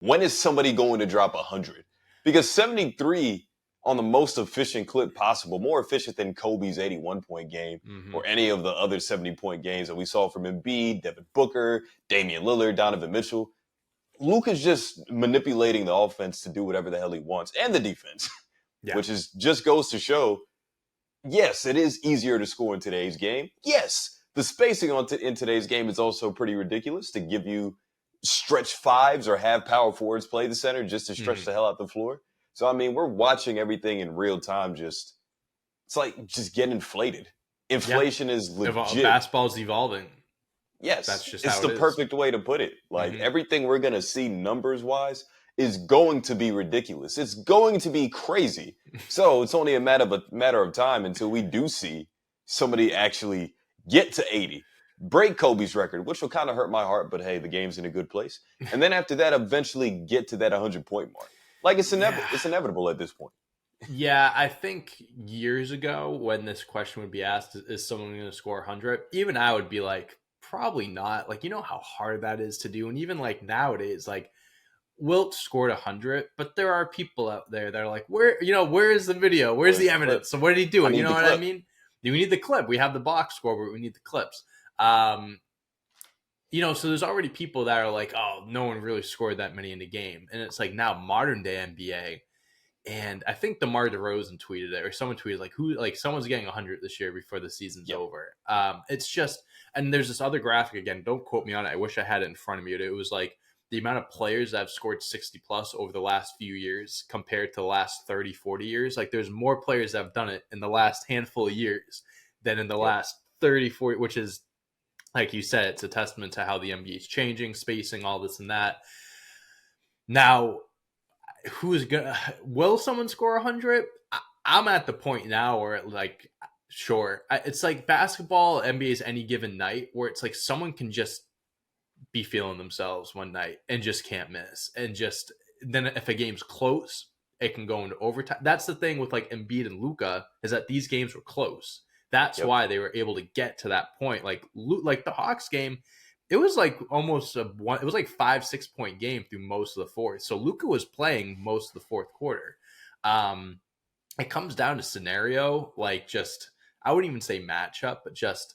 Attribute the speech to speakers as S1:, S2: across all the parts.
S1: When is somebody going to drop 100? Because 73 on the most efficient clip possible, more efficient than Kobe's 81-point game
S2: Mm-hmm.
S1: or any of the other 70-point games that we saw from Embiid, Devin Booker, Damian Lillard, Donovan Mitchell. Luka's just manipulating the offense to do whatever the hell he wants, and the defense,
S2: Yeah.
S1: which is just goes to show, yes, it is easier to score in today's game. Yes, the spacing in today's game is also pretty ridiculous to give you stretch fives or have power forwards play the center just to stretch
S2: Mm-hmm.
S1: the hell out the floor. So, I mean, we're watching everything in real time. It's like just getting inflated.
S2: Yeah.
S1: Inflation is legit.
S2: Basketball is evolving. That's
S1: Yes,
S2: just
S1: it's
S2: how it
S1: the
S2: is.
S1: perfect way to put it. Like
S2: Mm-hmm.
S1: everything we're going to see numbers wise is going to be ridiculous. It's going to be crazy. So it's only a matter of time until we do see somebody actually get to 80, break Kobe's record, which will kind of hurt my heart, but hey, the game's in a good place. And then after that, eventually get to that 100-point mark. Like
S2: Yeah.
S1: it's inevitable at this point.
S2: Yeah, I think years ago when this question would be asked, is someone going to score 100? Even I would be like, probably not. Like, you know how hard that is to do. And even like nowadays, like Wilt scored 100, but there are people out there that are like, where is the video? Where's
S1: Where's
S2: the
S1: the clip?
S2: evidence? So what did he do
S1: I
S2: it? You
S1: need
S2: know
S1: the
S2: what I
S1: clip.
S2: mean? We need the clip. We have the box score, but we need the clips. So there's already people that are like, oh, no one really scored that many in a game. And it's like now modern day NBA. And I think DeMar DeRozan tweeted it, or someone tweeted someone's getting 100 this year before the season's over. It's just, and there's this other graphic again. Don't quote me on it. I wish I had it in front of me. It was like the amount of players that have scored 60 plus over the last few years compared to the last 30, 40 years. Like there's more players that have done it in the last handful of years than in the last 30, 40, which is, like you said, it's a testament to how the NBA is changing, spacing, all this and that. Now, will someone score 100? I'm at the point now where sure, it's like basketball, NBA's any given night where it's like someone can just be feeling themselves one night and just can't miss. And just then if a game's close, it can go into overtime. That's the thing with like Embiid and Luka, is that these games were close. That's why they were able to get to that point. Like the Hawks game, it was like almost it was like 5-6 point game through most of the fourth. So Luka was playing most of the fourth quarter. It comes down to scenario, like just, I wouldn't even say matchup, but just,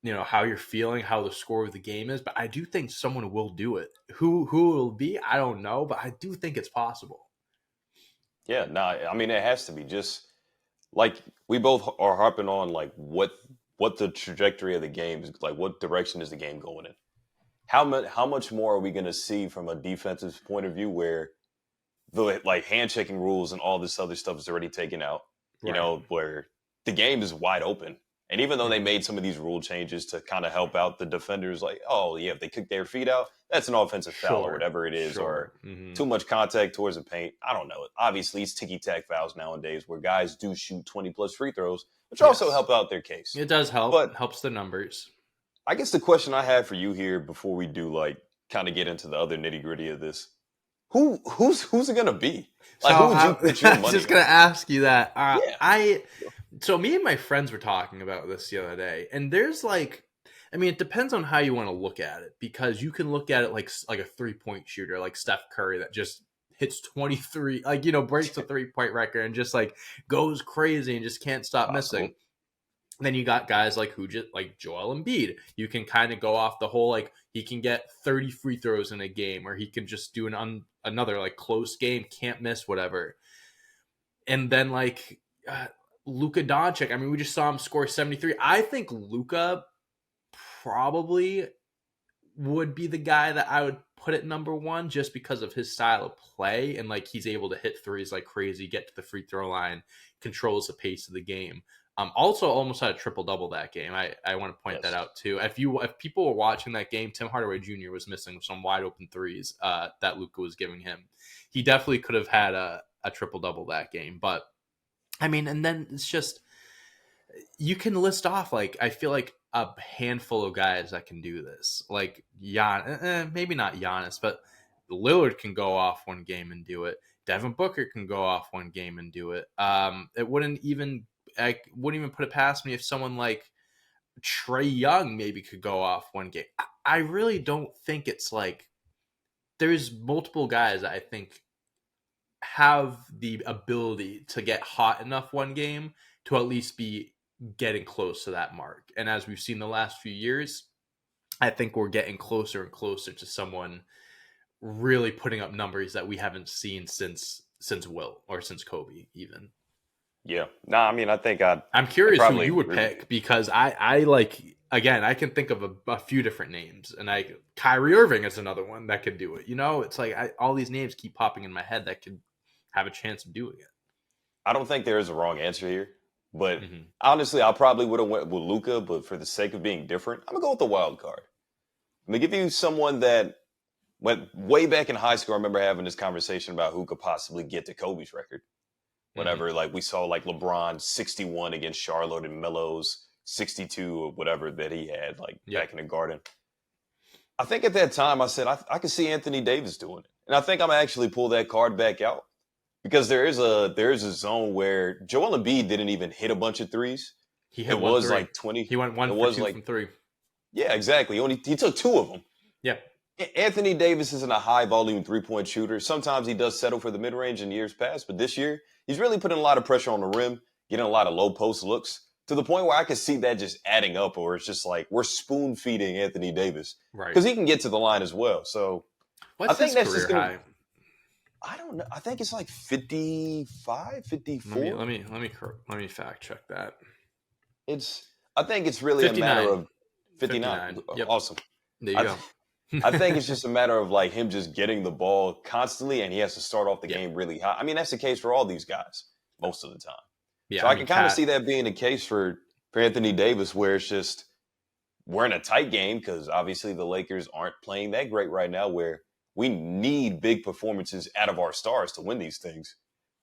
S2: how you're feeling, how the score of the game is. But I do think someone will do it. Who it will be, I don't know, but I do think it's possible.
S1: Yeah, no, I mean, it has to be just like we both are harping on like what the trajectory of the game is, like what direction is the game going in. How much more are we going to see from a defensive point of view where the like hand checking rules and all this other stuff is already taken out,
S2: Right.
S1: where the game is wide open. And even though they
S2: Mhm.
S1: made some of these rule changes to kind of help out the defenders, like, oh, yeah, if they kick their feet out, that's an offensive foul or
S2: Sure.
S1: whatever it is, or
S2: Sure. Mm-hmm.
S1: too much contact towards the paint. I don't know. Obviously, it's ticky-tack fouls nowadays where guys do shoot 20-plus free throws, which also
S2: Yes.
S1: help out their case.
S2: It does help.
S1: But
S2: It helps the numbers.
S1: I guess the question I have for you here before we do, like, kind of get into the other nitty-gritty of this, who's it going to be? Like, who would you put your
S2: I was
S1: money
S2: just going to
S1: on?
S2: ask you that.
S1: Yeah.
S2: So me and my friends were talking about this the other day, and there's like, I mean, it depends on how you want to look at it, because you can look at it like a 3-point shooter, like Steph Curry, that just hits 23, like, breaks the 3-point record and just like goes crazy and just can't stop
S1: Possible.
S2: missing. Then you got guys like like Joel Embiid. You can kind of go off the whole, like, he can get 30 free throws in a game, or he can just do another like close game, can't miss, whatever. And then like Luka Doncic, I mean, we just saw him score 73. I think Luka probably would be the guy that I would put at number one, just because of his style of play, and like he's able to hit threes like crazy, get to the free throw line, controls the pace of the game. Also almost had a triple double that game. I want to point that
S1: Yes.
S2: out too. If people were watching that game, Tim Hardaway Jr. was missing some wide open threes that Luka was giving him. He definitely could have had a triple double that game. But I mean, and then it's just, you can list off, like, I feel like a handful of guys that can do this. Like maybe not Giannis, but Lillard can go off one game and do it. Devin Booker can go off one game and do it. It wouldn't even put it past me if someone like Trae Young maybe could go off one game. I really don't think it's like there's multiple guys that I think have the ability to get hot enough one game to at least be getting close to that mark. And as we've seen the last few years, I think we're getting closer and closer to someone really putting up numbers that we haven't seen since Wilt or since Kobe even.
S1: Yeah. Nah, I mean, I think
S2: I'm
S1: I'd
S2: curious who
S1: probably
S2: you would
S1: agree with
S2: pick
S1: you.
S2: because I like again I can think of a few different names and Kyrie Irving is another one that could do it. You know, it's like all these names keep popping in my head that could have a chance of doing
S1: I don't think there is a wrong answer here, but
S2: it. Hmm.
S1: honestly, I probably would have went with Luca, but for the sake of being different, I'm gonna go with the wild card. I'm gonna give you someone that went way back in high school. I remember having this conversation about who could possibly get to Kobe's record.
S2: Hmm.
S1: Whenever like we saw like LeBron 61 against Charlotte and Melo's 62 or whatever that he had like
S2: Yep.
S1: back in the Garden. I think at that time I said I could see Anthony Davis doing it, and I think I'm actually pull that card back out because there is a zone where Joel Embiid didn't even hit a bunch of threes.
S2: He
S1: It
S2: hit one
S1: was
S2: three.
S1: like 20.
S2: He went
S1: It
S2: one for
S1: was
S2: two
S1: like
S2: from three.
S1: yeah, exactly. He took two of them.
S2: Yep.
S1: Anthony Davis isn't a high volume 3-point shooter. Sometimes he does settle for the mid range in years past, but this year he's really putting a lot of pressure on the rim, getting a lot of low post looks to the point where I could see that just adding up, or it's just like we're spoon feeding Anthony Davis
S2: Right.
S1: because he can get to the line as well. So I
S2: What's
S1: think
S2: his
S1: that's just
S2: career
S1: going to,
S2: high?
S1: I don't know. I think it's like 55,
S2: Let me
S1: 54.
S2: let me let me let me fact check that.
S1: It's, I think it's really a matter
S2: 59.
S1: of 59.
S2: 59. Yep.
S1: Awesome.
S2: There you
S1: I,
S2: go.
S1: I think it's just a matter of like him just getting the ball constantly, and he has to start off the
S2: Yeah.
S1: game really high. I mean, that's the case for all these guys most of the time.
S2: Yeah.
S1: So
S2: I
S1: I
S2: mean,
S1: can kind of see
S2: Cat.
S1: that being the case for Anthony Davis, where it's just we're in a tight game because obviously the Lakers aren't playing that great right now. Where we need big performances out of our stars to win these things.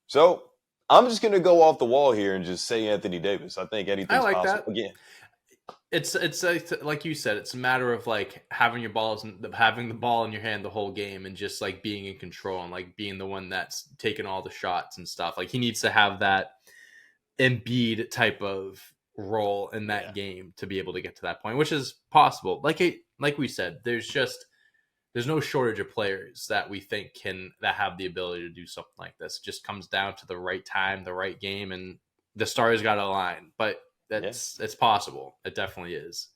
S1: So I'm just going to go off the wall here and just say Anthony Davis. I think
S2: I
S1: anything's
S2: like
S1: possible.
S2: that.
S1: Again,
S2: It's like you said, it's a matter of like having the ball in your hand the whole game and just like being in control and like being the one that's taking all the shots and stuff. Like he needs to have that Embiid type of role in that
S1: yeah,
S2: game to be able to get to that point, which is possible. Like we said, there's no shortage of players that we think that have the ability to do something like this. It just comes down to the right time, the right game, and the stars got to align. But
S1: yeah.
S2: it's possible. It definitely is.